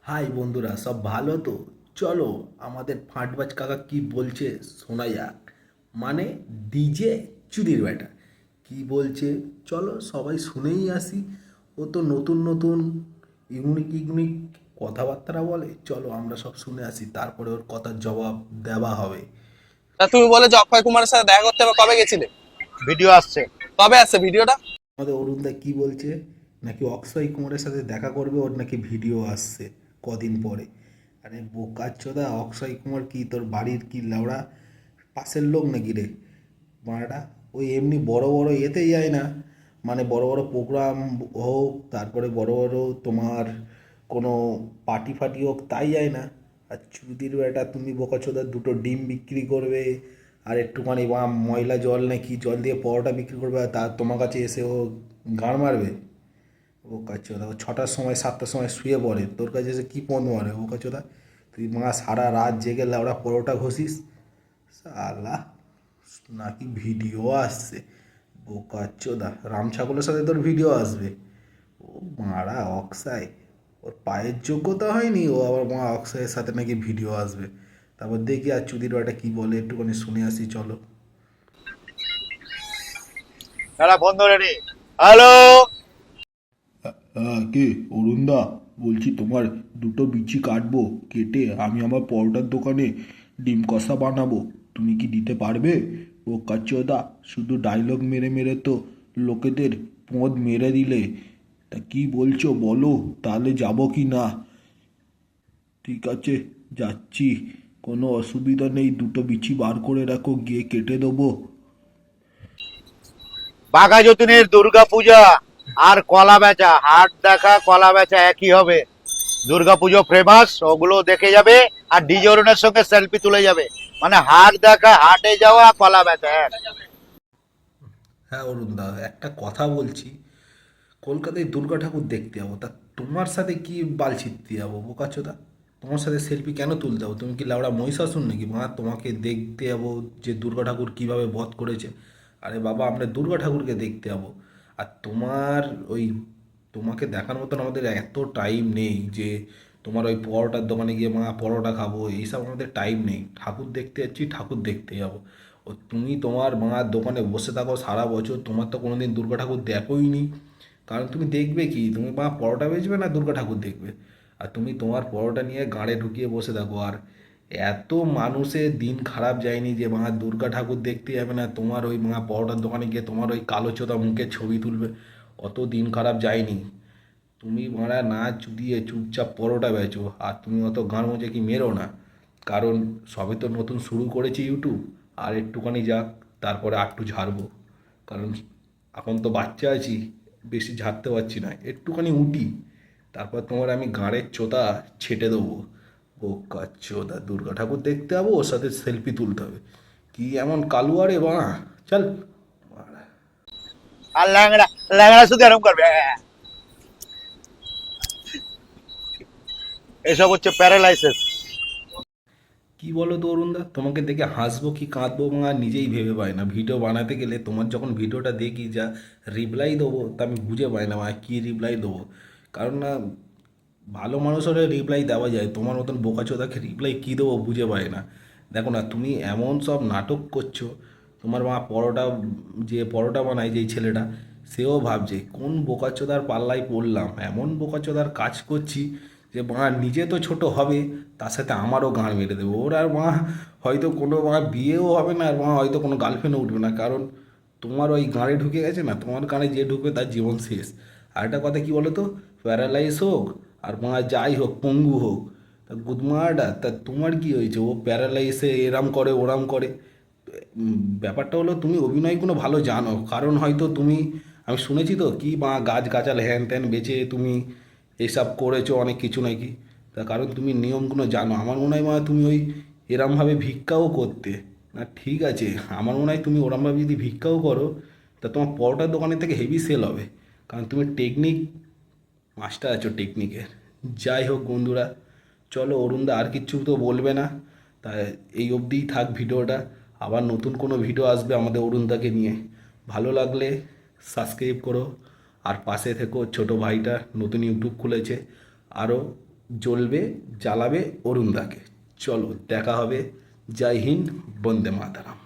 High বন্ধুরা, সব ভালো তো? চলো আমাদের ফাঁটবাজ কাকা কি বলছে শোনা যাক। মানে ডিজে চুদির বেটা কি বলছে, চলো সবাই শুনেই আসি। ও তো নতুন নতুন ইউনিক ইউনিক কথাবার্তা বলে, চলো আমরা সব শুনে আসি, তারপরে ওর কথার জবাব দেওয়া হবে। তা তুমি বলে যে অক্ষয় কুমারের সাথে দেখা করতে হবে, কবে গেছিলে? ভিডিও আসছে। কবে আসছে ভিডিওটা? আমাদের অরুণদা কি বলছে, নাকি অক্ষয় কুমারের সাথে দেখা করবে, ওর নাকি ভিডিও আসছে কদিন পরে। আরে বোকাচ্চোদা, অক্ষয় কুমার কি তোর বাড়ির কি লেওড়া পাশের লোক নাকি রে? মারাটা ওই এমনি বড় বড় এতে যায় না, মানে বড় বড় প্রোগ্রাম হোক, তারপরে বড় বড় তোমার কোনো পার্টি ফাটি হোক, তাই যায় না। আর চুদির বেটা তুমি বোকাচোদা দুটো ডিম বিক্রি করবে আর একটুখানি বা ময়লা জল নাকি জল দিয়ে পরোটা বিক্রি করবে, আর তা তোমার কাছে এসে ও গাঁড় মারবে? বোকাচোদা ও 6টার সময় 7টার সময় শুয়ে পড়ে, তোর কাছে এসে কী পণ মারে বোকাচোদা? তুই মা সারা রাত জেগে ওরা পরোটা ঘষিস সালা, নাকি ভিডিও আসছে? বোকাচ্চোদা রাম ছাগলের সাথে তোর ভিডিও আসবে? ও মারা অক্সাই, ওর পায়ের যোগ্যতা হয়নি, ও আবার মা অক্সাইয়ের সাথে নাকি ভিডিও আসবে। তারপর দেখি আর চুদির বাটা কি বলে, একটুখানি শুনে আসি চলো। দাদা ফোন ধরে নি। হ্যালো। হ্যাঁ, কে? অরুণদা বলছি, তোমার দুটো বিচি কাটবো, কেটে আমি আমার পরোটার দোকানে ডিম কষা বানাবো, তুমি কি দিতে পারবে? ও কাচ্চোদা, শুধু ডায়লগ মেরে মেরে তো লোকেদের পদ মেরে দিলে। তা কি বলছো বলো, তাহলে যাবো কি না? ঠিক আছে, যাচ্ছি, কোনো অসুবিধা নেই, দুটো বিচি বার করে রাখো, গিয়ে কেটে দেবো। বাঘা যতীনের দুর্গা পূজা আর কলা বেচা, হাট দেখা কলা বেচা একই হবে। দুর্গা পুজো ফেমাস, ওগুলো দেখে যাবে। আর ডিজে অরুণের সঙ্গে সেলফি তুলে যাবে। মানে হাট দেখা, হাটে যাওয়া, কলা বেচা এক। হ্যাঁ অরুণদা, একটা কথা বলছি, কলকাতায় দুর্গা ঠাকুর দেখতে যাবো, তা তোমার সাথে কি বাল ছিটতে যাবো বোকাচোদা? তোমার সাথে সেলফি কেন তুলতে যাবো? তুমি কি লাউড়া মহিষাসুর নাকি মা, তোমাকে দেখতে যাবো যে দুর্গা ঠাকুর কীভাবে বধ করেছে? আরে বাবা, আমরা দুর্গা ঠাকুরকে দেখতে যাবো। আর তোমার ওই, তোমাকে দেখার মতন আমাদের এত টাইম নেই যে তোমার ওই পরোটার দোকানে গিয়ে মা পরোটা খাবো, এইসব আমাদের টাইম নেই। ঠাকুর দেখতে যাচ্ছি, ঠাকুর দেখতে যাবো। ও তুমি তোমার মার দোকানে বসে থাকো সারা বছর, তোমার তো কোনোদিন দুর্গা ঠাকুর দেখোই নি। কারণ তুমি দেখবে কি, তুমি মা পরোটা বেচবে না দুর্গা ঠাকুর দেখবে? আর তুমি তোমার পরোটা নিয়ে গাঁড়ে ঢুকিয়ে বসে থাকো। আর এত মানুষের দিন খারাপ যায়নি যে মা দুর্গা ঠাকুর দেখতে যাবে না, তোমার ওই মা পরোটার দোকানে গিয়ে তোমার ওই কালো চোদা মুখের ছবি তুলবে। অত দিন খারাপ যায়নি। তুমি মারা না চুদিয়ে চুপচাপ পরোটা বেচো, আর তুমি অত গান মজে কি মেরো না। কারণ সবে তো নতুন শুরু করেছি ইউটিউব, আর একটুখানি যাক, তারপরে আরটু ঝাড়বো। কারণ এখন তো বাচ্চা আছি, বেশি ঝাড়তে পারছি না, একটুখানি উঠি, তারপর তোমার আমি গাঁড়ের চোদা ছেটে দেবো। বোকা চোদা, দুর্গা ঠাকুর দেখতে যাবো, ওর সাথে সেলফি তুলতে হবে? কি এমন কালুয়া রে বাঁ, চল। আর ল্যাংড়া, ল্যাংড়া শুধু এরকম করবে। এসব হচ্ছে প্যারালাইসিস। কি বলো তো অরুণদা, তোমাকে দেখে হাসবো কি কাঁদবো মা নিজেই ভেবে পাই না। ভিডিও বানাতে গেলে তোমার যখন ভিডিওটা দেখি, যা রিপ্লাই দেবো তা আমি বুঝে পাই না মা, কী রিপ্লাই দেবো। কারণ না, ভালো মানুষ হলে রিপ্লাই দেওয়া যায়, তোমার মতন বোকাচোদাকে রিপ্লাই কী দেবো বুঝে পাই না। দেখো না, তুমি এমন সব নাটক করছো, তোমার মা পরোটা, যে পরোটা বানায় যেই ছেলেটা, সেও ভাবছে কোন বোকাচোদার পাল্লায় পড়লাম, এমন বোকাচোদার কাজ করছি যে মা নিজে তো ছোট হবে, তার সাথে আমারও গাঁড় মেরে দেবো। ওর আর মা হয়তো কোনো মা বিয়েও হবে না, আর মা হয়তো কোনো গার্লফ্রেন্ডও উঠবে না, কারণ তোমার ওই গাঁড়ে ঢুকে গেছে না, তোমার গাঁড়ে যে ঢুকবে তার জীবন শেষ। আর একটা কথা কি বলো তো, প্যারালাইজ হোক আর মা যাই হোক, পঙ্গু হোক, তা গুদমাটা তা তোমার কি হয়েছে? ও প্যারালাইসে এরাম করে ওরাম করে। ব্যাপারটা হলো তুমি অভিনয় কোনো ভালো জানো, কারণ হয়তো তুমি, আমি শুনেছি তো কি মা গাছ গাছাল হ্যান ত্যান বেচে তুমি এইসব করেছো অনেক কিছু নাকি। তার কারণ তুমি নিয়মগুলো জানো। আমার মনে হয় মা তুমি ওই এরমভাবে ভিক্ষাও করতে না, ঠিক আছে, আমার মনে হয় তুমি ওরমভাবে যদি ভিক্ষাও করো, তা তোমার পরোটার দোকানের থেকে হেভি সেল হবে, কারণ তুমি টেকনিক মাস্টার আছো টেকনিকের। যাই হোক বন্ধুরা, চলো অরুণদা আর কিচ্ছু তো বলবে না, তাই এই অবধিই থাক ভিডিওটা। আবার নতুন কোনো ভিডিও আসবে আমাদের অরুণদাকে নিয়ে। ভালো লাগলে সাবস্ক্রাইব করো, আর পাশে থেকো, ছোটো ভাইটা নতুন ইউটিউব খুলেছে, আরও জ্বলবে, জ্বালাবে অরুণদাকে। চলো দেখা হবে। জয় হিন্দ, বন্দে মাতরম।